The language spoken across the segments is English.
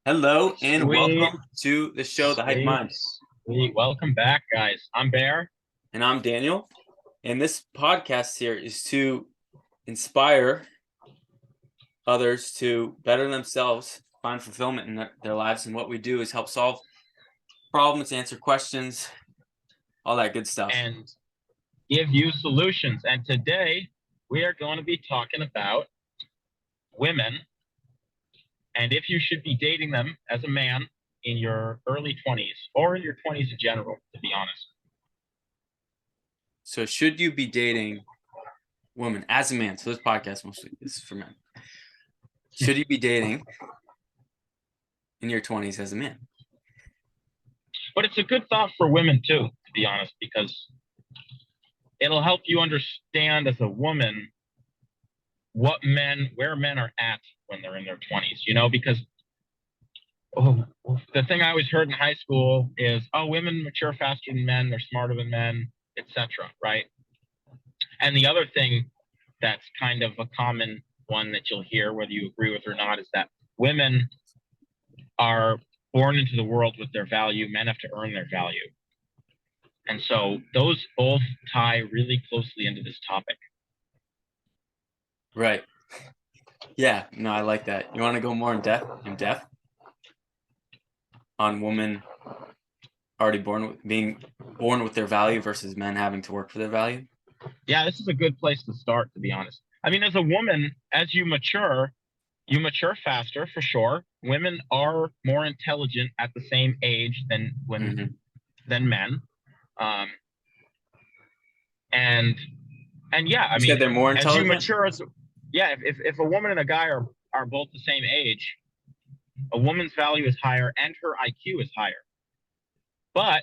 Hello and Sweet, welcome to the show, The Hype sweet, Mind. sweet. Welcome back, guys. I'm Bear. And I'm Daniel. And this podcast here is to inspire others to better themselves, find fulfillment in their lives. And what we do is help solve problems, answer questions, all that good stuff. And give you solutions. And today we are going to be talking about women and if you should be dating them as a man in your early 20s or in your 20s in general, to be honest. So, should you be dating women as a man? So, this podcast mostly is for men. Should you be dating in your 20s as a man? But it's a good thought for women too, to be honest, because it'll help you understand as a woman where men are at when they're in their 20s, because the thing I always heard in high school is, oh, women mature faster than men, they're smarter than men, etc. Right? And the other thing that's kind of a common one that you'll hear, whether you agree with or not, is that women are born into the world with their value. Men have to earn their value. And so those both tie really closely into this topic. Right. Yeah, no, I like that. You want to go more in depth on women already being born with their value versus men having to work for their value? Yeah, this is a good place to start, to be honest. I mean, as a woman, as you mature faster for sure. Women are more intelligent at the same age than men. Um, and and yeah, I You said mean, they're more as you intelligent? mature, yeah, if a woman and a guy are both the same age, a woman's value is higher and her IQ is higher. But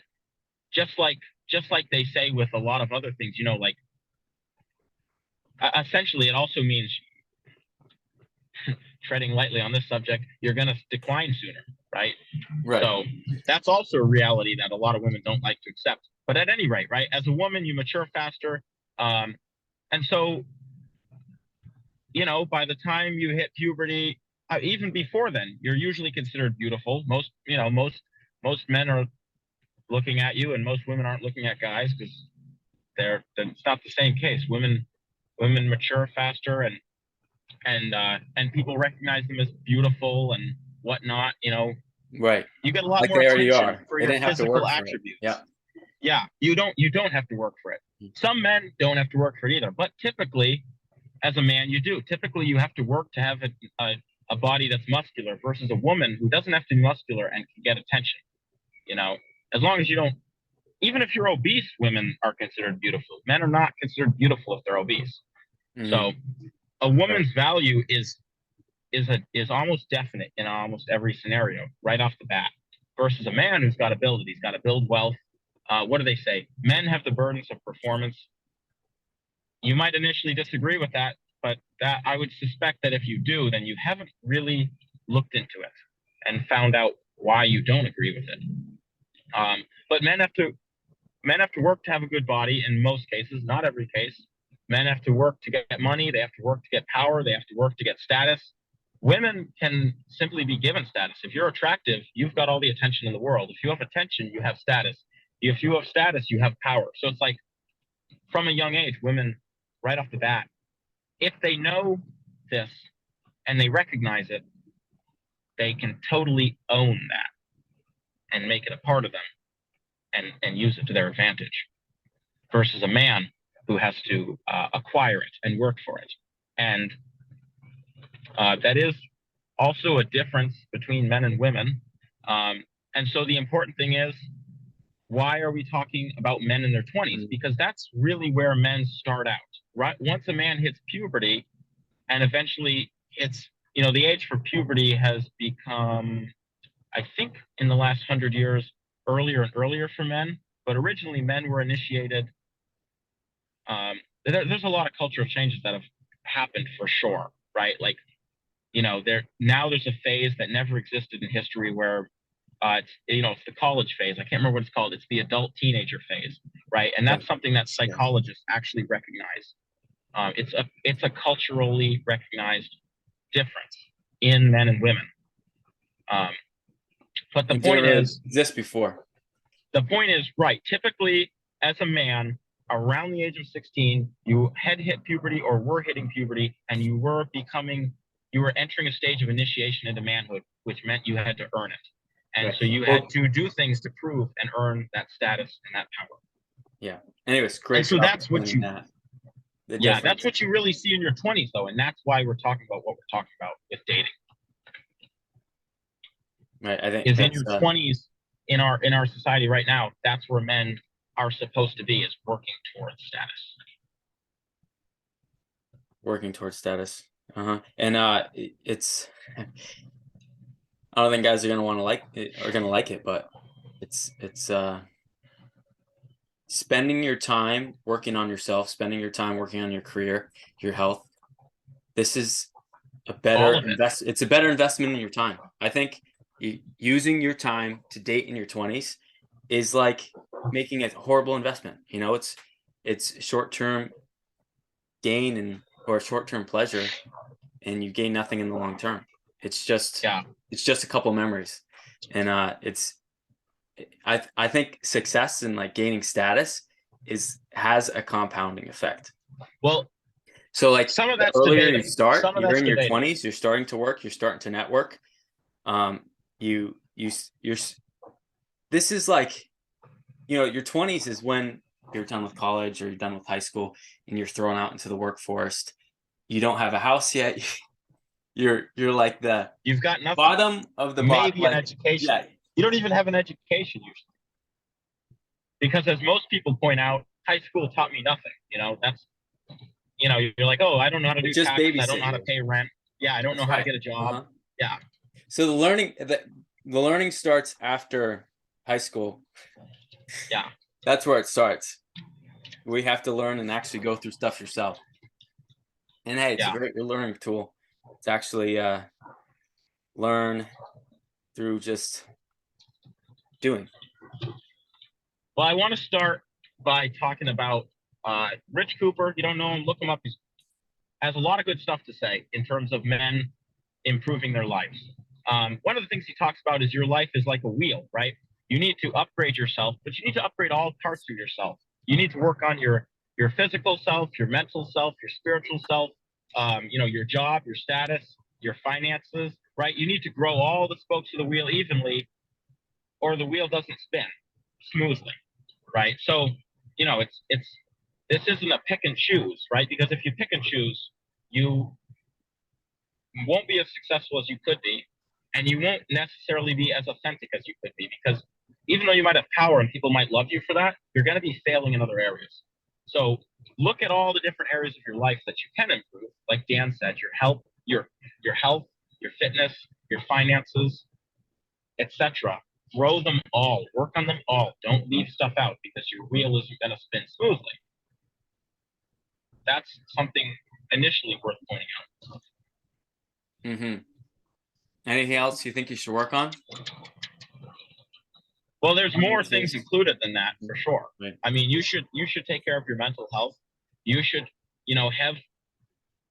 just like just like they say with a lot of other things, like essentially, it also means treading lightly on this subject, you're going to decline sooner, right? Right. So that's also a reality that a lot of women don't like to accept. But at any rate, right, as a woman, you mature faster. And so, by the time you hit puberty, even before then, you're usually considered beautiful. Most men are looking at you, and most women aren't looking at guys because it's not the same case. Women mature faster, and people recognize them as beautiful and whatnot. Right. You get a lot Like more they already attention are. for They your didn't have to physical work for it. Yeah. attributes. Yeah, you don't have to work for it. Some men don't have to work for it either, but typically, as a man, you do. Typically, you have to work to have a body that's muscular versus a woman who doesn't have to be muscular and can get attention. You know, as long as you don't, even if you're obese, women are considered beautiful. Men are not considered beautiful if they're obese. Mm-hmm. So a Right. woman's value is almost definite in almost every scenario right off the bat. Versus a man who's got ability, he's got to build wealth. What do they say? Men have the burdens of performance. You might initially disagree with that, but that I would suspect that if you do, then you haven't really looked into it and found out why you don't agree with it. But men have to work to have a good body in most cases, not every case. Men have to work to get money, they have to work to get power, they have to work to get status. Women can simply be given status. If you're attractive, you've got all the attention in the world. If you have attention, you have status. If you have status, you have power. So it's like from a young age, women, right off the bat, if they know this and they recognize it, they can totally own that and make it a part of them and use it to their advantage versus a man who has to acquire it and work for it. And that is also a difference between men and women. And so the important thing is, why are we talking about men in their 20s? Because that's really where men start out. Right? Once a man hits puberty and eventually the age for puberty has become, I think, in the last 100 years, earlier and earlier for men. But originally, men were initiated. There's a lot of cultural changes that have happened for sure, right? Like, there's a phase that never existed in history where it's the college phase. I can't remember what it's called. It's the adult teenager phase, right? And that's Right. something that Yeah. psychologists actually recognize. It's a culturally recognized difference in men and women. But the It didn't point really is, exist before. right, typically as a man around the age of 16, you had hit puberty or were hitting puberty, and you were entering a stage of initiation into manhood, which meant you had to earn it. And Right. so you had to do things to prove and earn that status and that power. Yeah. Anyways, great And so job that's what explaining that. The yeah, difference. that's what you really see in your 20s, though. And that's why we're talking about what we're talking about with dating. Right. I think Is in that's your 20s in our society right now, that's where men are supposed to be, is working towards status. working towards status. And it's I don't think guys are gonna like it, but it's spending your time working on yourself, spending your time working on your career, your health. This is a better All of it. it's a better investment in your time. I think using your time to date in your 20s is like making a horrible investment. You know, it's short-term gain or short-term pleasure, and you gain nothing in the long term. It's just Yeah. it's just a couple memories. And I think success in like gaining status has a compounding effect. Well, So like some of the that's earlier you debatable. start, Some of you're that's in your debatable. 20s, you're starting to work, you're starting to network. You're this is like, your 20s is when you're done with college or you're done with high school and you're thrown out into the workforce. You don't have a house yet. You're like the You've got nothing. bottom of the bottom. Maybe an education. Yeah. You don't even have an education usually. Because as most people point out, high school taught me nothing. That's you're like, oh, I don't know how to do It just taxes. I don't know how to babysitting you. pay rent. Yeah, I don't know That's how to right. get a job. Yeah. So the learning starts after high school. Yeah. That's where it starts. We have to learn and actually go through stuff yourself. And hey, it's a great learning tool. It's actually learn through just doing. Well, I want to start by talking about Rich Cooper. You don't know him, look him up. He has a lot of good stuff to say in terms of men improving their lives. One of the things he talks about is your life is like a wheel, right? You need to upgrade yourself, but you need to upgrade all parts of yourself. You need to work on your physical self, your mental self, your spiritual self, your job, your status, your finances, right? You need to grow all the spokes of the wheel evenly, or the wheel doesn't spin smoothly, right? So, this isn't a pick and choose, right? Because if you pick and choose, you won't be as successful as you could be, and you won't necessarily be as authentic as you could be, because even though you might have power and people might love you for that, you're going to be failing in other areas. So look at all the different areas of your life that you can improve. Like Dan said, your health, your fitness, your finances, etc. Grow them all. Work on them all. Don't leave stuff out because your wheel isn't going to spin smoothly. That's something initially worth pointing out. Mm-hmm. Anything else you think you should work on? Well, there's more things included than that for sure. Right. I mean, you should take care of your mental health. You should,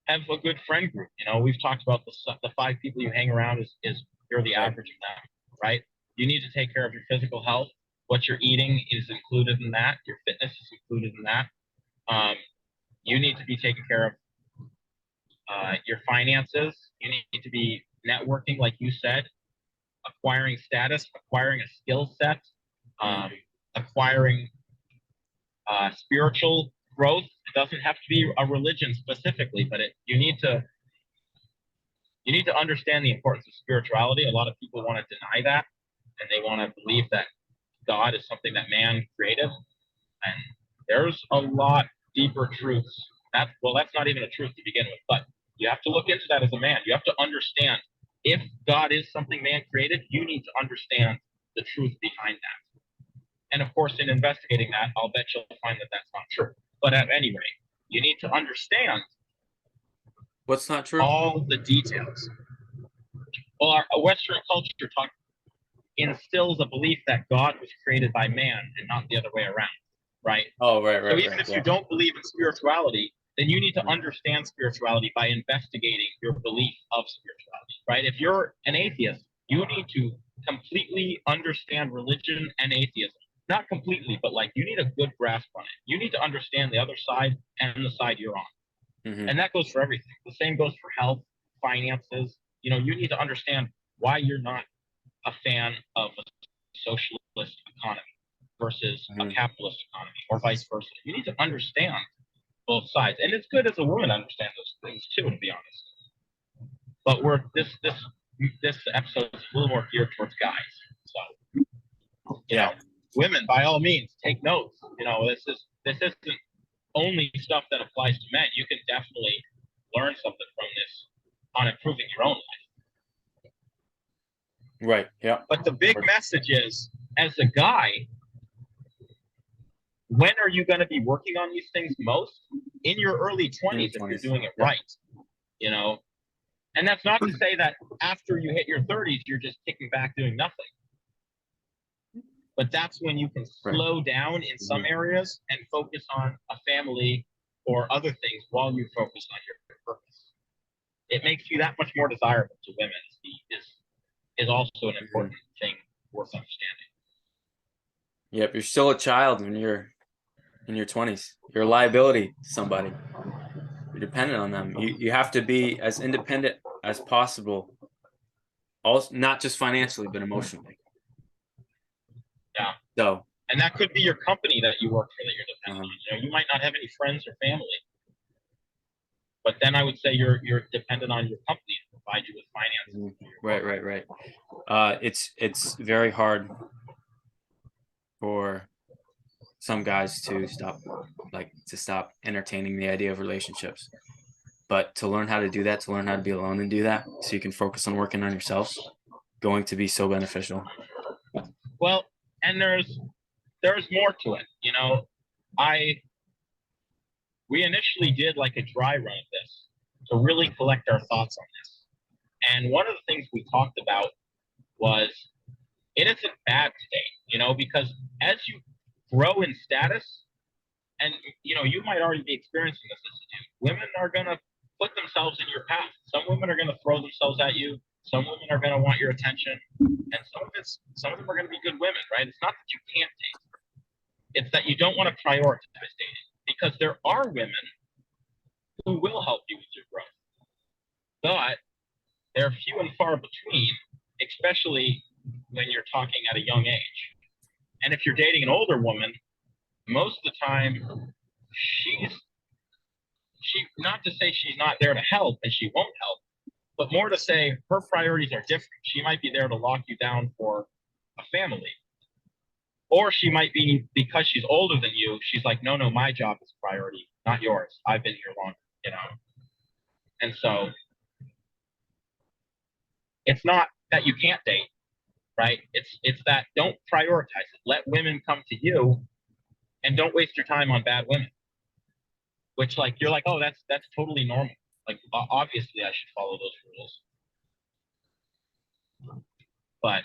have a good friend group. We've talked about the 5 people you hang around is you're the average of them, right? You need to take care of your physical health. What you're eating is included in that. Your fitness is included in that. You need to be taking care of your finances. You need to be networking, like you said, acquiring status, acquiring a skill set, acquiring spiritual growth. It doesn't have to be a religion specifically, but you need to understand the importance of spirituality. A lot of people want to deny that, and they want to believe that God is something that man created. And there's a lot deeper truths. That's not even a truth to begin with, but you have to look into that as a man. You have to understand, if God is something man created, you need to understand the truth behind that. And of course, in investigating that, I'll bet you'll find that that's not true. But at any rate, you need to understand what's not true, all the details. Well, our Western culture instills a belief that God was created by man and not the other way around, right? Oh, right. So even if you don't believe in spirituality, then you need to understand spirituality by investigating your belief of spirituality, right? If you're an atheist, you need to completely understand religion and atheism. Not completely, but like you need a good grasp on it. You need to understand the other side and the side you're on. Mm-hmm. And that goes for everything. The same goes for health, finances. You know, you need to understand why you're not a fan of a socialist economy versus a capitalist economy, or vice versa. You need to understand both sides, and it's good as a woman to understand those things too, to be honest. But we're this episode is a little more geared towards guys, so you know, women by all means take notes. You know, this isn't only stuff that applies to men. You can definitely learn something from this on improving your own life. Right. Yeah. But the big message is, as a guy, when are you going to be working on these things most? In your early 20s, if you're doing it right, you know. And that's not to say that after you hit your 30s, you're just kicking back doing nothing. But that's when you can slow down in some areas and focus on a family or other things while you focus on your purpose. It makes you that much more desirable to women is also an important thing worth understanding. Yep, you're still a child when you're in your 20s. You're a liability to somebody. You're dependent on them. You have to be as independent as possible, also not just financially but emotionally. Yeah. So, and that could be your company that you work for that you're dependent on. You know, you might not have any friends or family, but then I would say you're dependent on your company to provide you with finances. Right. It's very hard for some guys to stop entertaining the idea of relationships. But to learn how to do that, to learn how to be alone and do that, so you can focus on working on yourself, going to be so beneficial. Well, and there's more to it. You know, we initially did like a dry run of this to really collect our thoughts on this. And one of the things we talked about was it isn't bad to date, you know, because as you grow in status, and you know, you might already be experiencing this as a dude, women are gonna put themselves in your path. Some women are gonna throw themselves at you. Some women are gonna want your attention, and some of them are gonna be good women, right? It's not that you can't date; it's that you don't want to prioritize dating because there are women who will help you with your growth, but they're few and far between, especially when you're talking at a young age. And if you're dating an older woman, most of the time she not to say she's not there to help and she won't help, but more to say her priorities are different. She might be there to lock you down for a family. Or she might be, because she's older than you, she's like, no, my job is priority, not yours. I've been here longer, you know. And so it's not that you can't date, right? It's that don't prioritize it. Let women come to you and don't waste your time on bad women. Which like you're like, oh, that's totally normal. Like obviously I should follow those rules. But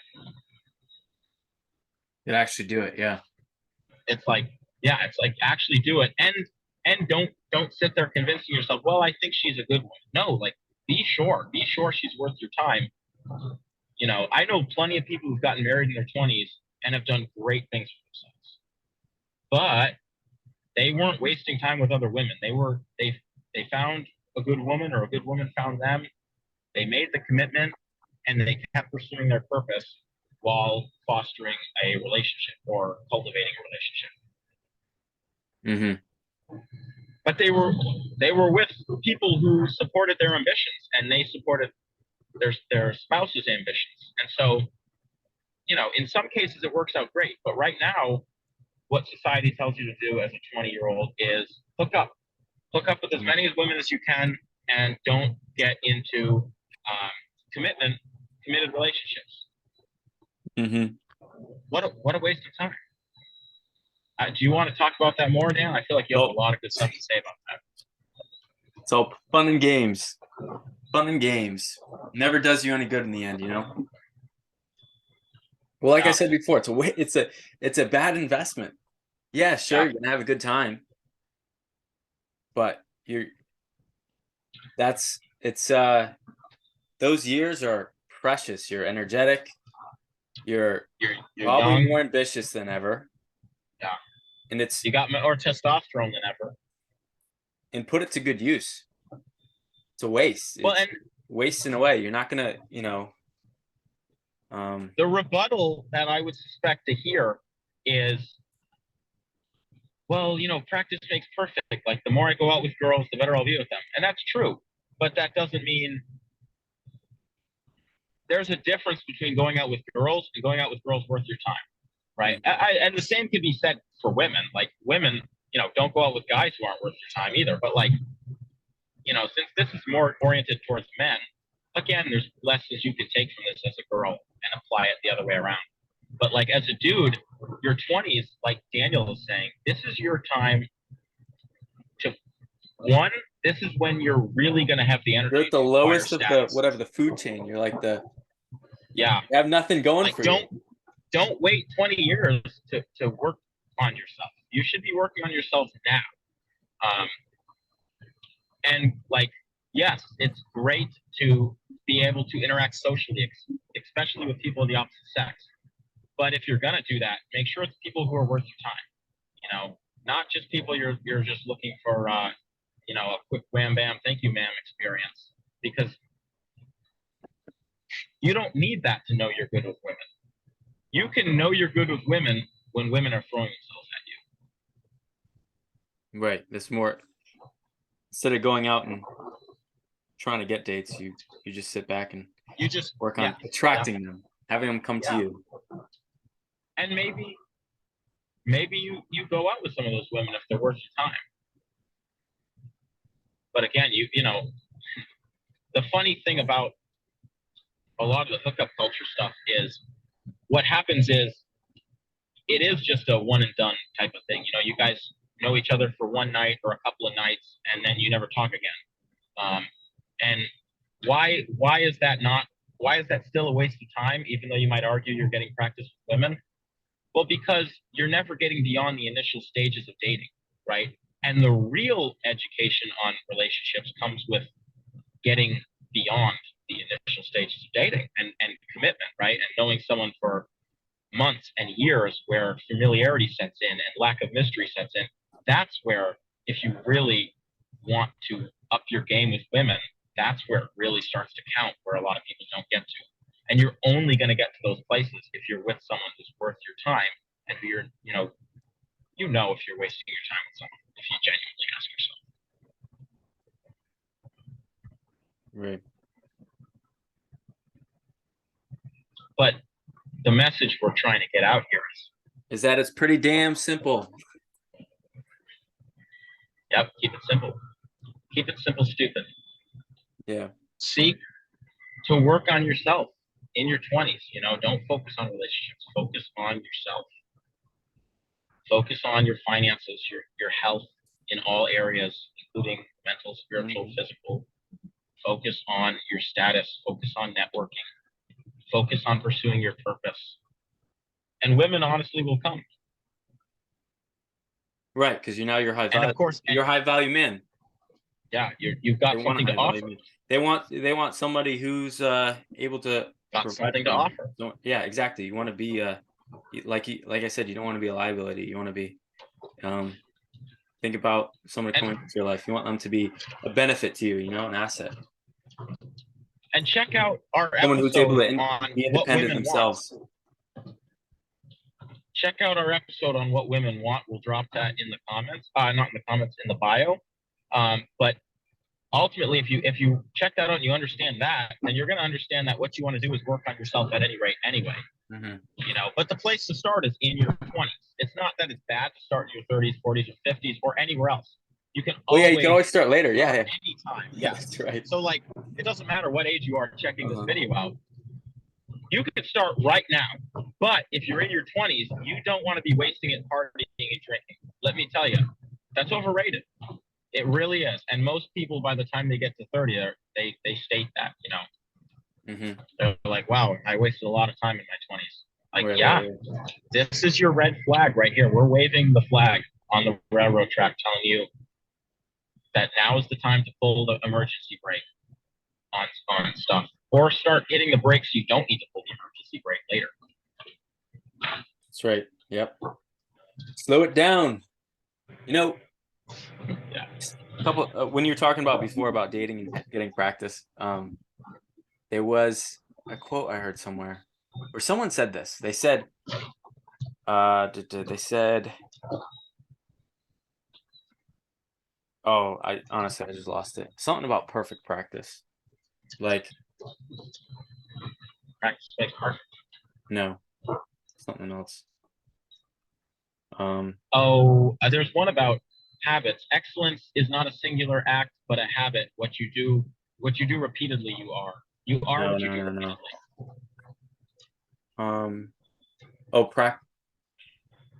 you actually do it, yeah. It's like actually do it and don't sit there convincing yourself, well, I think she's a good one. No, like be sure she's worth your time. You know, I know plenty of people who've gotten married in their 20s and have done great things for themselves. But they weren't wasting time with other women. They found a good woman or a good woman found them. They made the commitment and they kept pursuing their purpose while fostering a relationship or cultivating a relationship. But they were with people who supported their ambitions and they supported their spouse's ambitions. And so, you know, in some cases it works out great. But right now, what society tells you to do as a 20-year-old is hook up with as many women as you can, and don't get into committed relationships. What a waste of time. Do you want to talk about that more, Dan? I feel like you have a lot of good stuff to say about that. So fun and games. Never does you any good in the end, you know. Well, like I said before, it's a bad investment. Yeah, sure, you're gonna have a good time, but those years are precious. You're energetic. You're You're probably young. more ambitious than ever. Yeah. And it's You got more testosterone than ever. and put it to good use. It's a waste. Well, It's and wasting away. You're not gonna, the rebuttal that I would suspect to hear is, well, practice makes perfect. Like the more I go out with girls, the better I'll be with them. And that's true. But that doesn't mean there's a difference between going out with girls and going out with girls worth your time. Right. And the same could be said for women. Like women, don't go out with guys who aren't worth your time either. But like, since this is more oriented towards men, again, there's lessons you can take from this as a girl and apply it the other way around. But like as a dude, your 20s, like Daniel was saying, this is your time to one. This is when you're really going to have the energy. You're at the to acquire lowest of status. the food chain. You're like Yeah. you have nothing going Like for you. don't wait 20 years to work on yourself. You should be working on yourself now. And like, yes, it's great to be able to interact socially, especially with people of the opposite sex. But if you're gonna do that, make sure it's people who are worth your time. Not just people you're just looking for, a quick wham bam, thank you, ma'am experience. Because you don't need that to know you're good with women. You can know you're good with women when women are throwing themselves at you. Right. There's more. Instead of going out and trying to get dates, you just sit back and You just work on attracting them, having them come to you. And maybe you go out with some of those women if they're worth your time. But again, the funny thing about a lot of the hookup culture stuff is what happens is it is just a one and done type of thing. You guys know each other for one night or a couple of nights, and then you never talk again. And why is that still a waste of time, even though you might argue you're getting practice with women? Well, because you're never getting beyond the initial stages of dating, right? And the real education on relationships comes with getting beyond the initial stages of dating and commitment, right? And knowing someone for months and years where familiarity sets in and lack of mystery sets in. That's where, if you really want to up your game with women, that's where it really starts to count, where a lot of people don't get to. And you're only going to get to those places if you're with someone who's worth your time and who you're, if you're wasting your time with someone, if you genuinely ask yourself. Right. But the message we're trying to get out here is that it's pretty damn simple. Yep, keep it simple. Keep it simple, stupid. Yeah. Seek to work on yourself in your 20s. Don't focus on relationships. Focus on yourself. Focus on your finances, your health in all areas, including mental, spiritual, physical. Focus on your status. Focus on networking. Focus on pursuing your purpose. And women honestly will come. Right, because you're high value. And of course, you're a high value man. Yeah, you've got something to offer. They want somebody who's able to got something to offer. Yeah, exactly. You want to be like I said, you don't want to be a liability. You want to be think about someone coming into your life. You want them to be a benefit to you, an asset. And check out our someone episode who's able to on be what independent women themselves. Want. Check out our episode on what women want. We'll drop that in the comments. Not in the comments, in the bio. But ultimately, if you check that out and you understand that, then you're going to understand that what you want to do is work on yourself at any rate anyway. Mm-hmm. But the place to start is in your 20s. It's not that it's bad to start in your 30s, 40s, or 50s, or anywhere else. You can you can always start later. Yeah. Anytime. Yeah, that's right. So like, it doesn't matter what age you are checking this video out. You could start right now. But if you're in your 20s, you don't want to be wasting it partying and drinking. Let me tell you, that's overrated. It really is. And most people, by the time they get to 30, they state that, Mm-hmm. They're like, wow, I wasted a lot of time in my 20s. Like, right. This is your red flag right here. We're waving the flag on the railroad track telling you that now is the time to pull the emergency brake on stuff. Or start hitting the brakes. You don't need to pull the emergency brake later. That's right. Yep. Slow it down. You know, Yeah. a couple when you were talking about before about dating and getting practice, there was a quote I heard somewhere where someone said this. They said, they said, oh, I honestly I just lost it. Something about perfect practice. Like, Practice makes perfect. no, something else. There's one about habits. Excellence is not a singular act, but a habit. What you do repeatedly, you are. You are No, what you no, do no, repeatedly. no.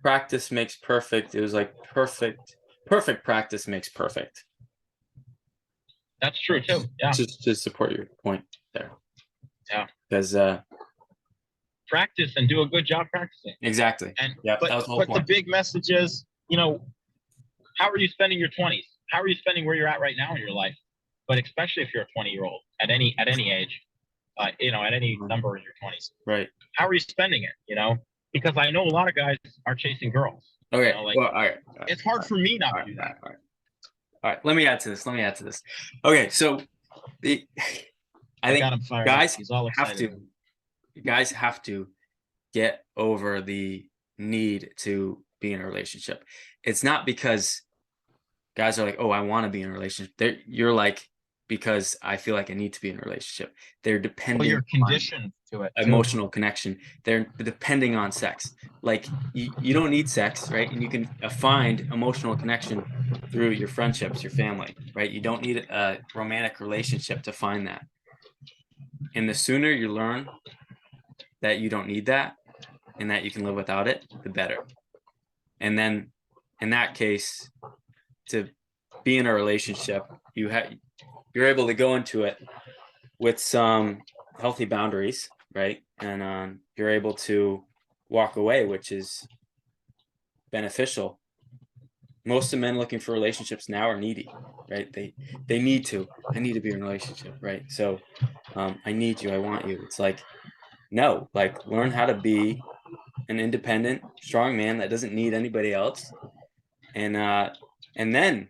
Practice makes perfect. It was like perfect practice makes perfect. That's true too. Yeah. Just to support your point there. Yeah. Because practice and do a good job practicing. exactly. And yeah, but that was the whole but point. the big message is, you know, how are you spending your 20s? How are you spending where you're at right now in your life? But especially if you're a 20-year-old at any age, you know, at any number in your 20s. Right. How are you spending it? You know, because I know a lot of guys are chasing girls. Okay. You know, like, well, all right. it's hard for me not to do that. All right. Let me add to this. Okay. So I got think him fired guys up. He's all excited. guys have to get over the need to be in a relationship. It's not because guys are like, oh, I want to be in a relationship. You're like, because I feel like I need to be in a relationship. They're depending you're conditioned to it. Emotional connection. They're depending on sex. Like you don't need sex, right? And you can find emotional connection through your friendships, your family, right? You don't need a romantic relationship to find that. And the sooner you learn that you don't need that and that you can live without it, the better. And then in that case, to be in a relationship, you're able to go into it with some healthy boundaries, right? And you're able to walk away, which is beneficial. Most of the men looking for relationships now are needy, right? They need to. I need to be in a relationship, right? So I need you. I want you. It's like, no, like learn how to be an independent, strong man that doesn't need anybody else, and then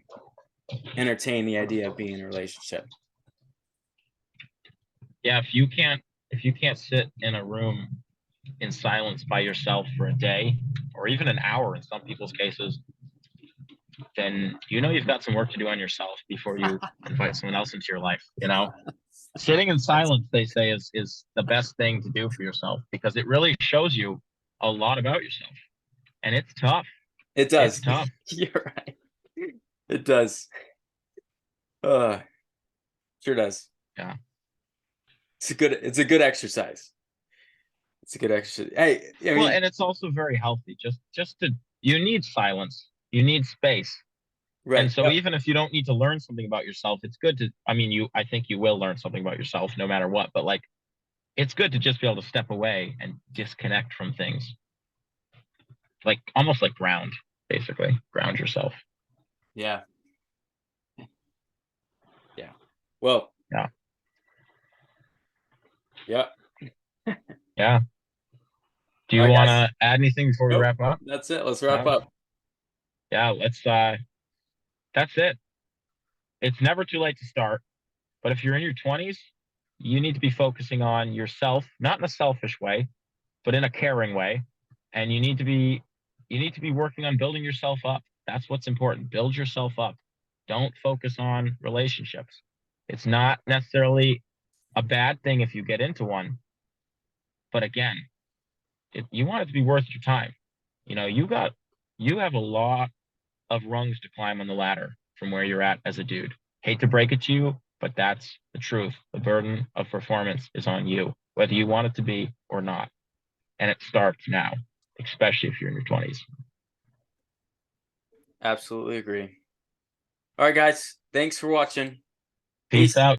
entertain the idea of being in a relationship. Yeah, if you can't sit in a room in silence by yourself for a day or even an hour in some people's cases, then you know you've got some work to do on yourself before you invite someone else into your life. You know, sitting in silence, they say, is the best thing to do for yourself because it really shows you a lot about yourself, and it's tough. It does. It's tough. You're right. It does. Sure does. Yeah. It's a good exercise. It's a good exercise. Hey, I mean, well, and it's also very healthy. You need silence. You need space. right. And so even if you don't need to learn something about yourself, it's good to, I think you will learn something about yourself no matter what, but like, it's good to just be able to step away and disconnect from things. Like almost like ground, basically. Ground yourself. Yeah. Yeah. Well. Yeah. Yeah. Yeah. Do you want to add anything before we wrap up? That's it. Let's wrap up. Yeah, that's it. It's never too late to start, but if you're in your 20s, you need to be focusing on yourself, not in a selfish way, but in a caring way. And you need to be working on building yourself up. That's what's important. Build yourself up. Don't focus on relationships. It's not necessarily a bad thing if you get into one. But again, you want it to be worth your time. You know, you have a lot of rungs to climb on the ladder from where you're at as a dude. Hate to break it to you, but that's the truth. The burden of performance is on you, whether you want it to be or not. And it starts now, especially if you're in your 20s. Absolutely agree. All right, guys. Thanks for watching. Peace out.